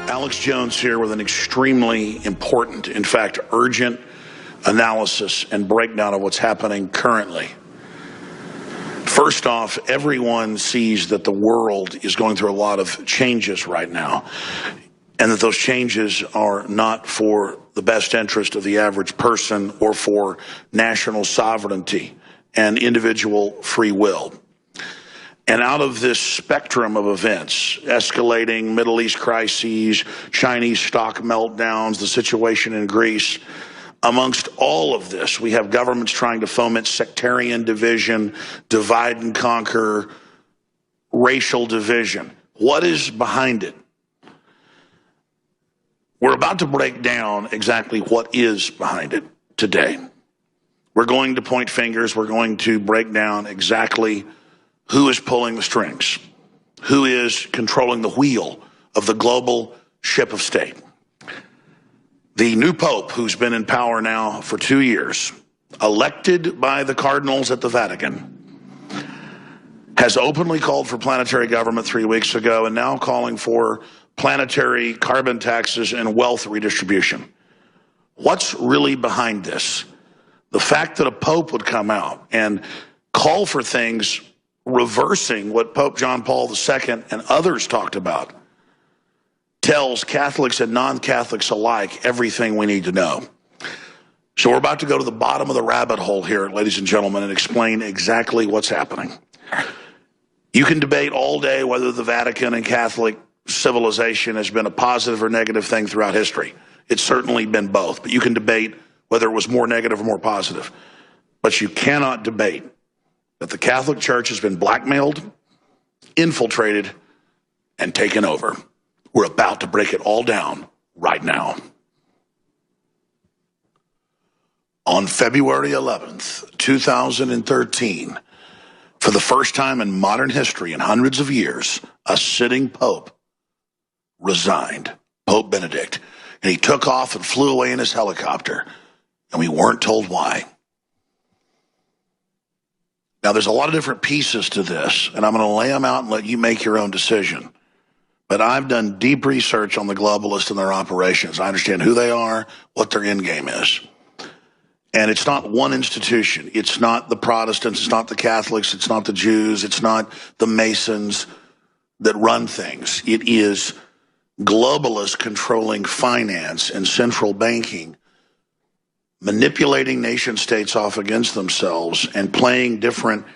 Alex Jones here with an extremely important, in fact, urgent analysis and breakdown of what's happening currently. First off, everyone sees that the world is going through a lot of changes right now, and that those changes are not for the best interest of the average person or for national sovereignty and individual free will. And out of this spectrum of events, escalating Middle East crises, Chinese stock meltdowns, the situation in Greece, amongst all of this, we have governments trying to foment sectarian division, divide and conquer, racial division. What is behind it? We're about to break down exactly what is behind it today. We're going to point fingers. We're going to break down exactly who is pulling the strings, who is controlling the wheel of the global ship of state. The new Pope, who's been in power now for 2 years, elected by the cardinals at the Vatican, has openly called for planetary government 3 weeks ago and now calling for planetary carbon taxes and wealth redistribution. What's really behind this? The fact that a Pope would come out and call for things reversing what Pope John Paul II and others talked about tells Catholics and non-Catholics alike everything we need to know. So we're about to go to the bottom of the rabbit hole here, ladies and gentlemen, and explain exactly what's happening. You can debate all day whether the Vatican and Catholic civilization has been a positive or negative thing throughout history. It's certainly been both, but you can debate whether it was more negative or more positive. But you cannot debate that the Catholic Church has been blackmailed, infiltrated, and taken over. We're about to break it all down right now. On February 11th, 2013, for the first time in modern history in hundreds of years, a sitting pope resigned, Pope Benedict, and he took off and flew away in his helicopter, and we weren't told why. Now, there's a lot of different pieces to this, and I'm going to lay them out and let you make your own decision. But I've done deep research on the globalists and their operations. I understand who they are, what their end game is. And it's not one institution. It's not the Protestants. It's not the Catholics. It's not the Jews. It's not the Masons that run things. It is globalists controlling finance and central banking, manipulating nation states off against themselves and playing different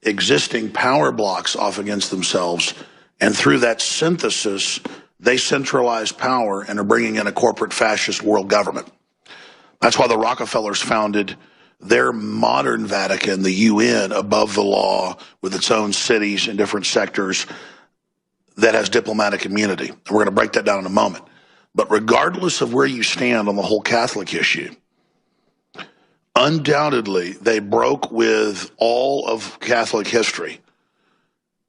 existing power blocks off against themselves. And through that synthesis, they centralize power and are bringing in a corporate fascist world government. That's why the Rockefellers founded their modern Vatican, the UN, above the law, with its own cities and different sectors that has diplomatic immunity. And we're going to break that down in a moment. But regardless of where you stand on the whole Catholic issue, undoubtedly they broke with all of Catholic history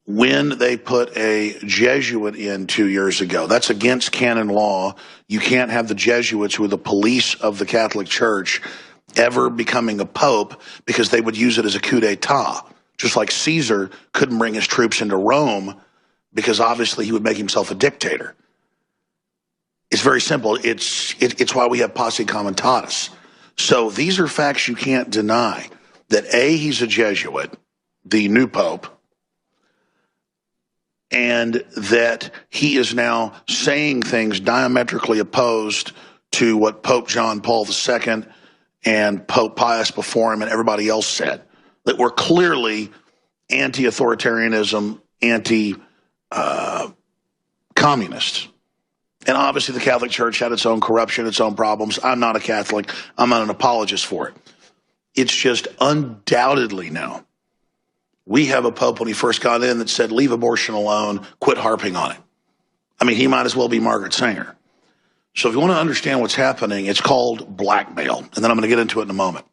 when they put a Jesuit in 2 years ago. That's against canon law. You can't have the Jesuits, who are the police of the Catholic Church, ever becoming a pope, because they would use it as a coup d'etat. Just like Caesar couldn't bring his troops into Rome because obviously he would make himself a dictator. It's very simple. It's why we have posse comitatus. So these are facts you can't deny. That A, he's a Jesuit, the new pope, and that he is now saying things diametrically opposed to what Pope John Paul II and Pope Pius before him and everybody else said, that were clearly anti-authoritarianism, anti-communist. And obviously the Catholic Church had its own corruption, its own problems. I'm not a Catholic. I'm not an apologist for it. It's just undoubtedly now, we have a pope when he first got in that said, leave abortion alone, quit harping on it. I mean, he might as well be Margaret Sanger. So if you want to understand what's happening, it's called blackmail. And then I'm going to get into it in a moment.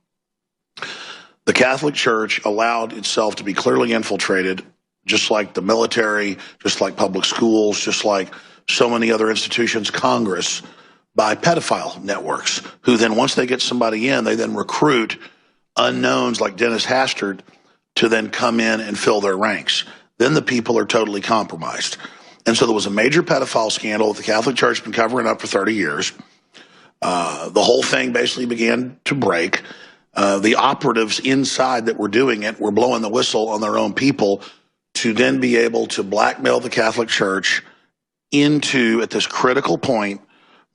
The Catholic Church allowed itself to be clearly infiltrated, just like the military, just like public schools, just like so many other institutions, Congress, by pedophile networks, who then, once they get somebody in, they then recruit unknowns like Dennis Hastert to then come in and fill their ranks. Then the people are totally compromised. And so there was a major pedophile scandal that the Catholic Church has been covering up for 30 years. The whole thing basically began to break. The operatives inside that were doing it were blowing the whistle on their own people to then be able to blackmail the Catholic Church into, at this critical point,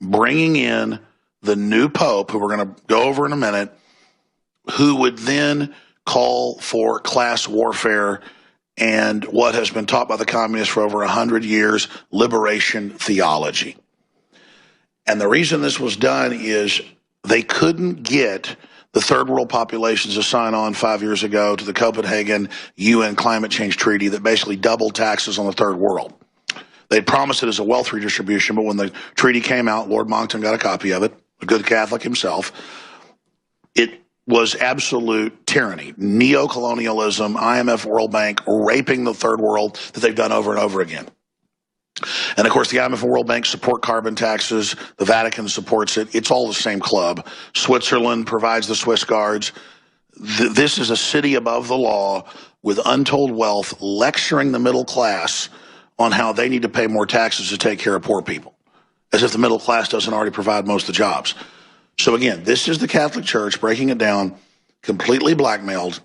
bringing in the new Pope, who we're going to go over in a minute, who would then call for class warfare and what has been taught by the communists for over 100 years, liberation theology. And the reason this was done is they couldn't get the third world populations to sign on 5 years ago to the Copenhagen UN climate change treaty that basically doubled taxes on the third world. They'd promised it as a wealth redistribution, but when the treaty came out, Lord Monckton got a copy of it, a good Catholic himself. It was absolute tyranny, neo-colonialism, IMF, World Bank, raping the third world that they've done over and over again. And of course, the IMF and World Bank support carbon taxes. The Vatican supports it. It's all the same club. Switzerland provides the Swiss guards. This is a city above the law with untold wealth lecturing the middle class on how they need to pay more taxes to take care of poor people, as if the middle class doesn't already provide most of the jobs. So again, this is the Catholic Church breaking it down, completely blackmailed,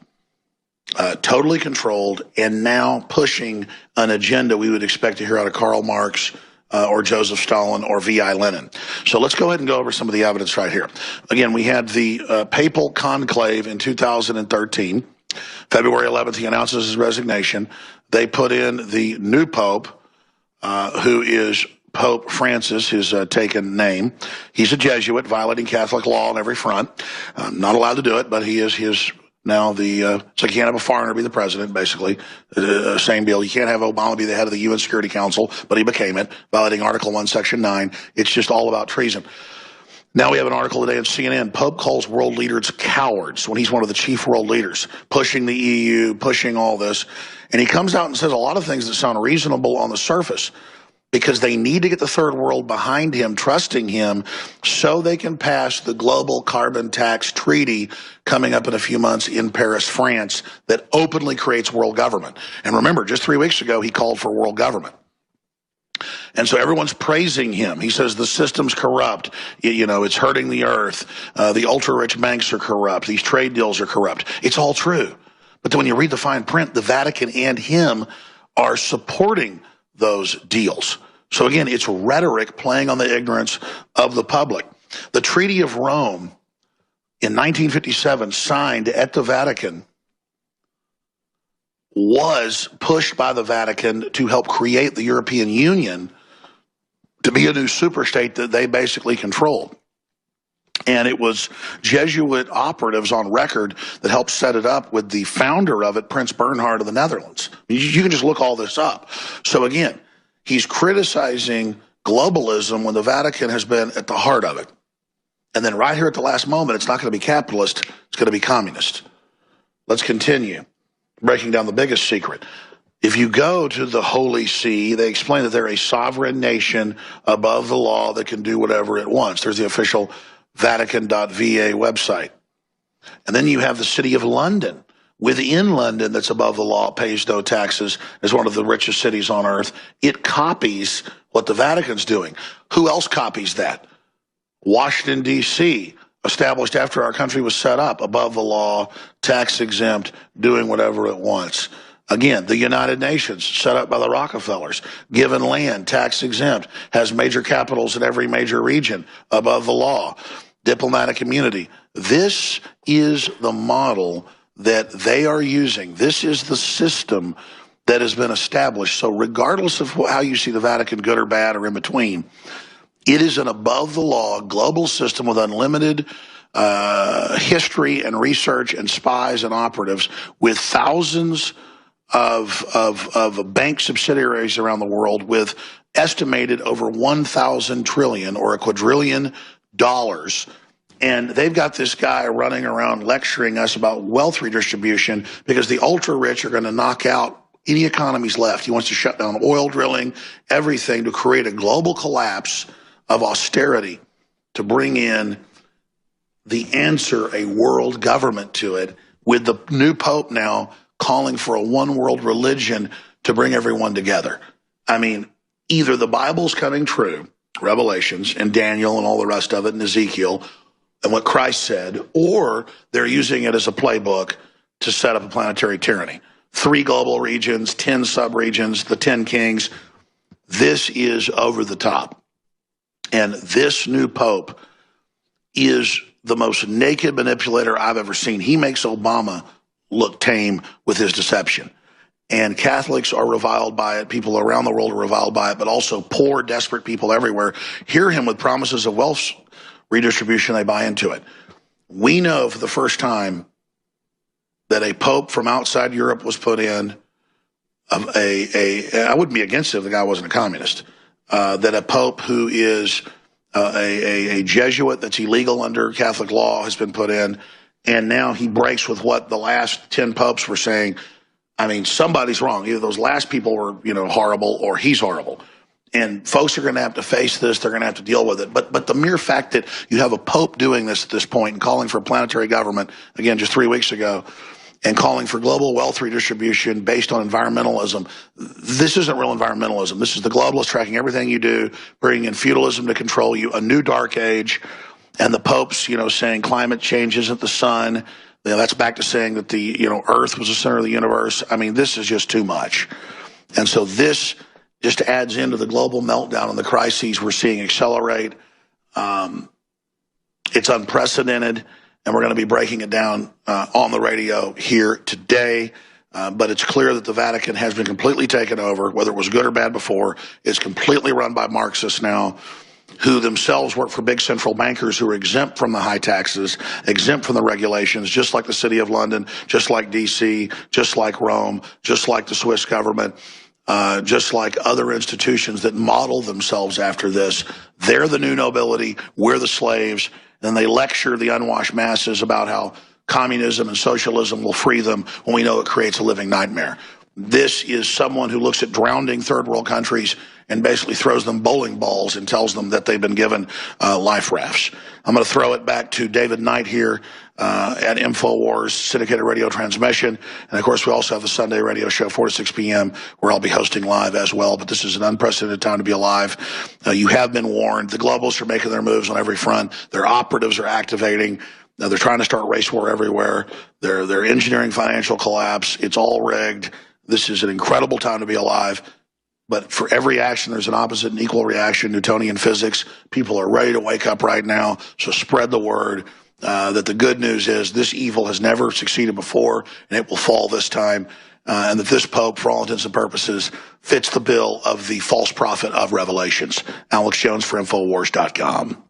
totally controlled, and now pushing an agenda we would expect to hear out of Karl Marx or Joseph Stalin or V.I. Lenin. So let's go ahead and go over some of the evidence right here. Again, we had the papal conclave in 2013. February 11th, he announces his resignation. They put in the new pope, who is Pope Francis, his taken name. He's a Jesuit, violating Catholic law on every front. Not allowed to do it, but he is now the, so you can't have a foreigner be the president, basically. Same deal. You can't have Obama be the head of the UN Security Council, but he became it, violating Article 1, Section 9. It's just all about treason. Now we have an article today on CNN. Pope calls world leaders cowards when he's one of the chief world leaders, pushing the EU, pushing all this. And he comes out and says a lot of things that sound reasonable on the surface, because they need to get the third world behind him, trusting him, so they can pass the global carbon tax treaty coming up in a few months in Paris, France, that openly creates world government. And remember, just 3 weeks ago, he called for world government. And so everyone's praising him. He says the system's corrupt. You know, it's hurting the earth. The ultra-rich banks are corrupt. These trade deals are corrupt. It's all true. But then when you read the fine print, the Vatican and him are supporting those deals. So again, it's rhetoric playing on the ignorance of the public. The Treaty of Rome in 1957, signed at the Vatican, was pushed by the Vatican to help create the European Union to be a new superstate that they basically controlled. And it was Jesuit operatives on record that helped set it up with the founder of it, Prince Bernhard of the Netherlands. You can just look all this up. So again, he's criticizing globalism when the Vatican has been at the heart of it. And then right here at the last moment, it's not going to be capitalist, it's going to be communist. Let's continue breaking down the biggest secret. If you go to the Holy See, they explain that they're a sovereign nation above the law that can do whatever it wants. There's the official Vatican.va website. And then you have the city of London. Within London, that's above the law, pays no taxes, is one of the richest cities on earth. It copies what the Vatican's doing. Who else copies that? Washington, D.C., established after our country was set up, above the law, tax exempt, doing whatever it wants. Again, the United Nations, set up by the Rockefellers, given land, tax exempt, has major capitals in every major region, above the law, diplomatic immunity. This is the model that they are using. This is the system that has been established. So regardless of how you see the Vatican, good or bad or in between, it is an above the law global system with unlimited history and research and spies and operatives, with thousands of bank subsidiaries around the world, with estimated over 1,000 trillion or a quadrillion dollars. And they've got this guy running around lecturing us about wealth redistribution because the ultra rich are going to knock out any economies left. He wants to shut down oil drilling, everything, to create a global collapse of austerity, to bring in the answer, a world government to it, with the new pope now calling for a one world religion to bring everyone together. I mean, either the Bible's coming true, Revelations and Daniel and all the rest of it, and Ezekiel, and what Christ said, or they're using it as a playbook to set up a planetary tyranny. 3 global regions, 10 sub-regions, the 10 kings. This is over the top. And this new pope is the most naked manipulator I've ever seen. He makes Obama look tame with his deception. And Catholics are reviled by it. People around the world are reviled by it, but also poor, desperate people everywhere hear him with promises of wealth redistribution. They buy into it. We know for the first time that a pope from outside Europe was put in. I wouldn't be against it if the guy wasn't a communist. That a pope who is a Jesuit that's illegal under Catholic law has been put in. And now he breaks with what the last 10 popes were saying. I mean, somebody's wrong. Either those last people were, horrible, or he's horrible. And folks are going to have to face this. They're going to have to deal with it. But the mere fact that you have a pope doing this at this point and calling for a planetary government, again, just 3 weeks ago, and calling for global wealth redistribution based on environmentalism, this isn't real environmentalism. This is the globalists tracking everything you do, bringing in feudalism to control you, a new dark age, and the popes, saying climate change isn't the sun. That's back to saying that the, Earth was the center of the universe. I mean, this is just too much. And so this just adds into the global meltdown and the crises we're seeing accelerate. It's unprecedented, and we're going to be breaking it down on the radio here today. But it's clear that the Vatican has been completely taken over, whether it was good or bad before. It's completely run by Marxists now, who themselves work for big central bankers who are exempt from the high taxes, exempt from the regulations, just like the City of London, just like D.C., just like Rome, just like the Swiss government, just like other institutions that model themselves after this. They're the new nobility, we're the slaves, and they lecture the unwashed masses about how communism and socialism will free them when we know it creates a living nightmare. This is someone who looks at drowning third world countries and basically throws them bowling balls and tells them that they've been given life rafts. I'm going to throw it back to David Knight here at InfoWars syndicated radio transmission. And of course, we also have the Sunday radio show, 4 to 6 p.m., where I'll be hosting live as well. But this is an unprecedented time to be alive. You have been warned. The globalists are making their moves on every front. Their operatives are activating. They're trying to start race war everywhere. They're engineering financial collapse. It's all rigged. This is an incredible time to be alive. But for every action, there's an opposite and equal reaction. Newtonian physics. People are ready to wake up right now. So spread the word that the good news is this evil has never succeeded before, and it will fall this time. And that this Pope, for all intents and purposes, fits the bill of the false prophet of Revelations. Alex Jones for Infowars.com.